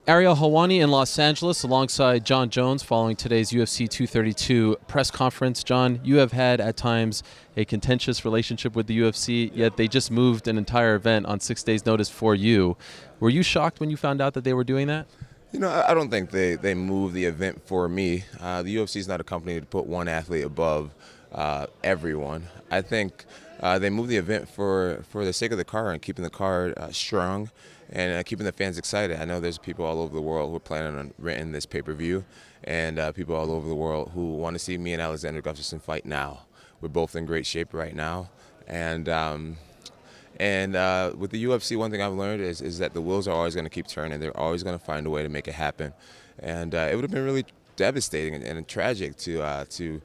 Ariel Helwani in Los Angeles alongside Jon Jones following today's UFC 232 press conference. Jon, you have had at times a contentious relationship with the UFC, yet they just moved an entire event on 6 days' notice for you. Were you shocked when you found out that they were doing that? You know, I don't think they moved the event for me. The UFC is not a company to put one athlete above everyone. I think they moved the event for the sake of the card and keeping the card strong and keeping the fans excited. I know there's people all over the world who are planning on renting this pay-per-view, and people all over the world who want to see me and Alexander Gustafsson fight now. We're both in great shape right now, and with the UFC, one thing I've learned is that the wheels are always going to keep turning. They're always going to find a way to make it happen, and it would have been really devastating and tragic to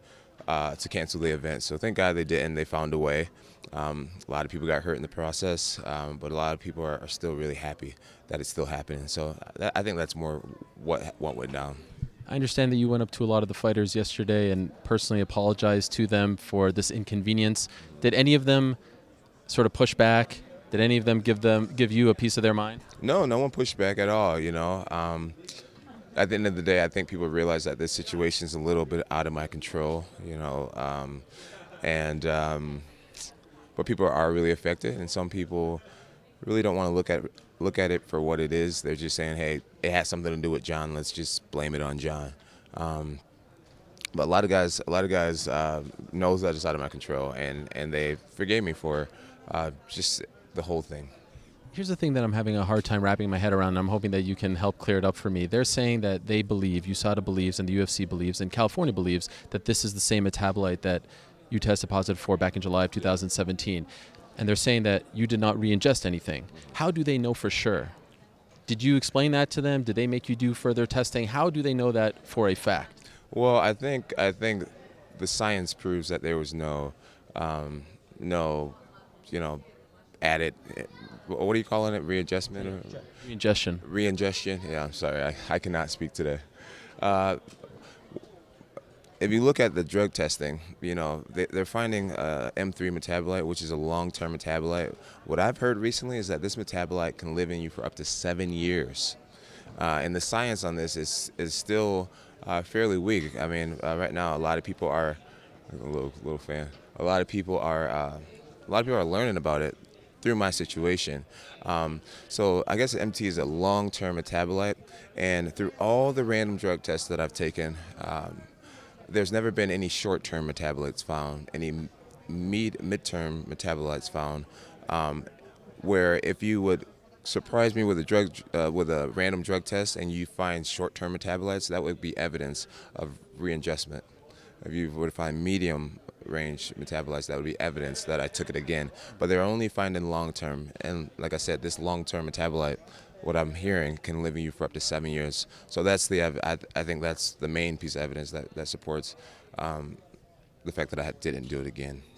cancel the event. So thank God they didn't. They found a way. A lot of people got hurt in the process, but a lot of people are still really happy that it's still happening. So I think that's more what went down. I understand that you went up to a lot of the fighters yesterday and personally apologized to them for this inconvenience. Did any of them sort of push back? Did any of them give you a piece of their mind? No one pushed back at all. At the end of the day, I think people realize that this situation is a little bit out of my control. But people are really affected, and some people really don't want to look at it for what it is. They're just saying, "Hey, it has something to do with Jon. Let's just blame it on Jon." But a lot of guys knows that it's out of my control, and they forgave me for just the whole thing. Here's the thing that I'm having a hard time wrapping my head around, and I'm hoping that you can help clear it up for me. They're saying that they believe, USADA believes, and the UFC believes, and California believes that this is the same metabolite that you tested positive for back in July of 2017. And they're saying that you did not re-ingest anything. How do they know for sure? Did you explain that to them? Did they make you do further testing? How do they know that for a fact? Well, I think the science proves that there was no added, what are you calling it, readjustment? Re-ingestion. Re-ingestion, yeah, I'm sorry, I cannot speak today. If you look at the drug testing, they're finding M3 metabolite, which is a long-term metabolite. What I've heard recently is that this metabolite can live in you for up to 7 years. And the science on this is still fairly weak. I mean, right now, a lot of people are learning about it through my situation. So I guess MT is a long-term metabolite, and through all the random drug tests that I've taken, there's never been any short-term metabolites found, any mid-term metabolites found, where if you would surprise me with a random drug test and you find short-term metabolites, that would be evidence of readjustment. If you were to find medium-range metabolites, that would be evidence that I took it again. But they're only finding long-term, and like I said, this long-term metabolite, what I'm hearing, can live in you for up to 7 years. So that's I think that's the main piece of evidence that supports the fact that I didn't do it again.